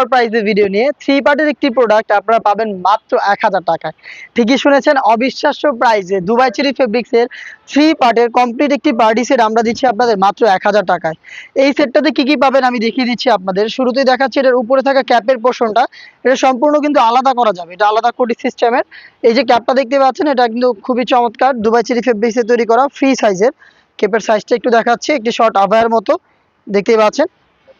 Offer প্রাইসে video নিয়ে three পার্টের একটি প্রোডাক্ট আপনারা পাবেন মাত্র 1000 টাকায়। ঠিকই শুনেছেন, অবিশ্বাস্য প্রাইসে দুবাই চেরি ফেব্রিক্সের থ্রি পার্টের কমপ্লিট একটি পার্টি সেট আমরা দিচ্ছি আপনাদের মাত্র 1000 টাকায়। এই সেটটাতে কি কি পাবেন আমি দেখিয়ে দিচ্ছি আপনাদের। শুরুতেই দেখাচ্ছি এটার উপরে থাকা ক্যাপের পোর্শনটা, এটা সম্পূর্ণ কিন্তু আলাদা করা যাবে, এটা আলাদা কোটি সিস্টেমের। এই যে ক্যাপটা দেখতে পাচ্ছেন, এটা কিন্তু খুবই চমৎকার, দুবাই চেরি ফেব্রিক্সে তৈরি করা ফ্রি সাইজের। ক্যাপের সাইজটা একটু দেখাচ্ছি, একটি শর্ট আভায়ার মতো দেখতেই পাচ্ছেন।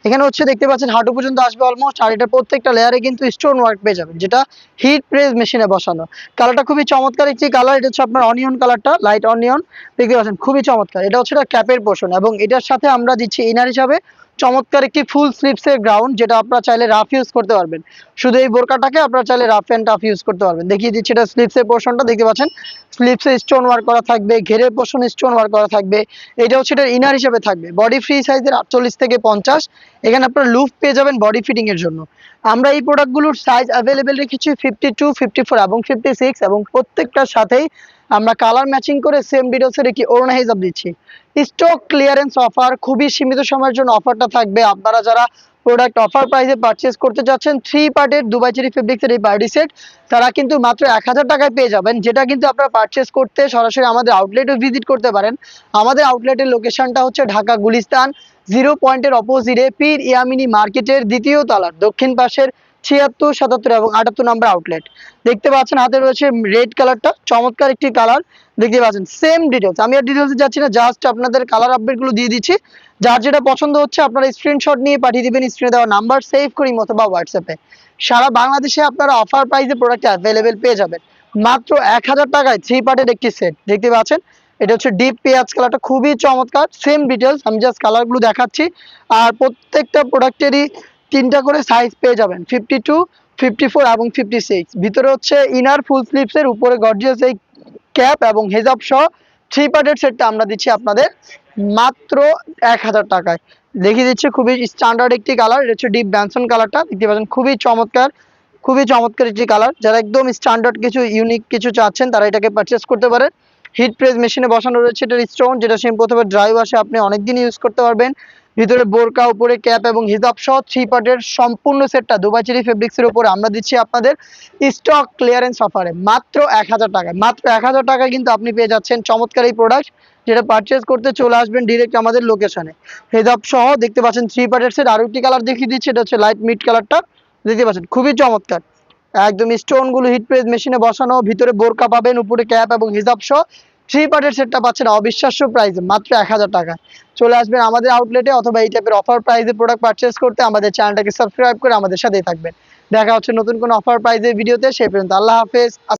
এখানে হচ্ছে দেখতে পাচ্ছেন হাঁটু পর্যন্ত আসবে অলমোস্ট, আর এটা প্রত্যেকটা লেয়ারে কিন্তু স্টোন ওয়ার্ক পেয়ে যাবেন, যেটা হিট প্রেস মেশিনে বসানো। কালারটা খুবই চমৎকার একটি কালার, এটা হচ্ছে আপনার অনিয়ন কালারটা, লাইট অনিয়ন দেখতে পাচ্ছেন, খুবই চমৎকার। এটা হচ্ছে ক্যাপের পোর্শন, এবং এটার সাথে আমরা দিচ্ছি ইনার হিসাবে চমৎকার একটি ফুল স্লিপসের গ্রাউন্ড, যেটা আপনারা চাইলে রাফ ইউজ করতে পারবেন। শুধু এই বোরকাটাকে আপনারা চাইলে রাফ অ্যান্ড টাফ ইউজ করতে পারবেন। দেখিয়ে দিচ্ছি এটা স্লিপসের পোর্শনটা দেখতে পাচ্ছেন, স্লিপসে স্টোন ওয়ার্ক করা থাকবে, ঘেরের পোর্শন স্টোন ওয়ার্ক করা থাকবে। এটা হচ্ছে এটা ইনার হিসেবে থাকবে, বডি ফ্রি সাইজের 48 থেকে 50। এখানে আপনার লুপ পেয়ে যাবেন বডি ফিটিং এর জন্য। আমরা এই প্রোডাক্টগুলোর সাইজ অ্যাভেলেবেল রেখেছি 52, 54 এবং 56, এবং প্রত্যেকটার সাথেই আমরা কালার ম্যাচিং করে সেম ডিটেলসের একটি ওড়না হিসাব দিচ্ছি। স্টক ক্লিয়ারেন্স অফার, খুবই সীমিত সময়ের জন্য অফারটা থাকবে। আপনারা যারা প্রোডাক্ট অফার প্রাইসে পারচেজ করতে যাচ্ছেন থ্রি পার্টের দুবাই চেরি ফেব্রিক্সের এই পার্টি সেট, তারা কিন্তু মাত্র 1000 টাকায় পেয়ে যাবেন, যেটা কিন্তু আপনারা পারচেজ করতে সরাসরি আমাদের আউটলেটও ভিজিট করতে পারেন। আমাদের আউটলেটের লোকেশনটা হচ্ছে ঢাকা গুলিস্তান 0 পয়েন্টের অপোজিটে পীর ইয়ামিনী মার্কেটের দ্বিতীয় তলার দক্ষিণ পাশের 76, 77 এবং 78 নম্বর আউটলেট। দেখতে পাচ্ছেন হাতে রয়েছে রেড কালারটা, চমৎকার একটি কালার দেখতে পাচ্ছেন। সেম ডিটেলস, আমি আর ডিটেলসে যাচ্ছি না, জাস্ট আপনাদের কালার আপডেটগুলো দিয়ে দিচ্ছি। যার যেটা পছন্দ হচ্ছে আপনারা স্ক্রিনশট নিয়ে পাঠিয়ে দিবেন স্ক্রিনে দেওয়া নাম্বার সেভ করি অথবা হোয়াটসঅ্যাপে। সারা বাংলাদেশে আপনারা অফার প্রাইসে প্রোডাক্ট অ্যাভেলেবেল পেয়ে যাবেন মাত্র 1000 টাকায় থ্রি পার্টের একটি সেট দেখতে পাচ্ছেন। এটা হচ্ছে ডিপ পেঁয়াজ কালারটা, খুবই চমৎকার। সেম ডিটেলস, আমি জাস্ট কালারগুলো দেখাচ্ছি। আর প্রত্যেকটা প্রোডাক্টেরই তিনটা করে সাইজ পেয়ে যাবেন, 52, 54 এবং 56। ভিতরে হচ্ছে ইনার ফুল স্লিপসের, উপরে গর্জিয়াস এই ক্যাপ এবং হেজাব সহ থ্রি পার্টের সেটটা আমরা দিচ্ছি আপনাদের মাত্র 1000 টাকায়। দেখিয়ে দিচ্ছি খুবই স্ট্যান্ডার্ড একটি কালার, এটা হচ্ছে ডিপ ব্যানসন কালারটা দেখতে পাচ্ছেন, খুবই চমৎকার, খুবই চমৎকার একটি কালার। যারা একদম স্ট্যান্ডার্ড কিছু ইউনিক কিছু চাচ্ছেন তারা এটাকে পারচেস করতে পারেন। হিট প্রেস মেশিনে বসানো রয়েছে এটার স্টোন, যেটা সিম্পল অথবা ড্রাই ওয়াশে আপনি অনেকদিন ইউজ করতে পারবেন। ভিতরে বোরকা, উপরে ক্যাপ এবং হিজাব সহ থ্রি পার্টের সম্পূর্ণ সেটটা দুবাই চেরি ফেব্রিক্সের উপরে আমরা দিচ্ছি আপনাদের স্টক ক্লিয়ারেন্স অফারে মাত্র 1000 টাকায়। মাত্র 1000 টাকায় কিন্তু আপনি পেয়ে যাচ্ছেন চমৎকার এই প্রোডাক্ট, যেটা পারচেস করতে চলে আসবেন ডিরেক্ট আমাদের লোকেশনে। হেজাব সহ দেখতে পাচ্ছেন থ্রি পার্টের সেট। আরো একটি কালার দেখিয়ে দিচ্ছি, এটা হচ্ছে লাইট মিড কালারটা দেখতে পাচ্ছেন, খুবই চমৎকার। একদম স্টোন গুলো হিট প্রেস মেশিনে বসানো, ভিতরে বোরকা পাবেন, উপরে ক্যাপ এবং হিজাব সহ থ্রি পার্টের সেটটা পাচ্ছেন অবিশ্বাস্য প্রাইসে মাত্র 1000 টাকায়। চলে আসবেন আমাদের আউটলেটে, অথবা এই টাইপের অফার প্রাইসে প্রোডাক্ট পারচেস করতে আমাদের চ্যানেলটাকে সাবস্ক্রাইব করে আমাদের সাথেই থাকবেন। দেখা হচ্ছে নতুন কোনো অফার প্রাইসের ভিডিওতে, সেই পর্যন্ত আল্লাহ হাফেজ।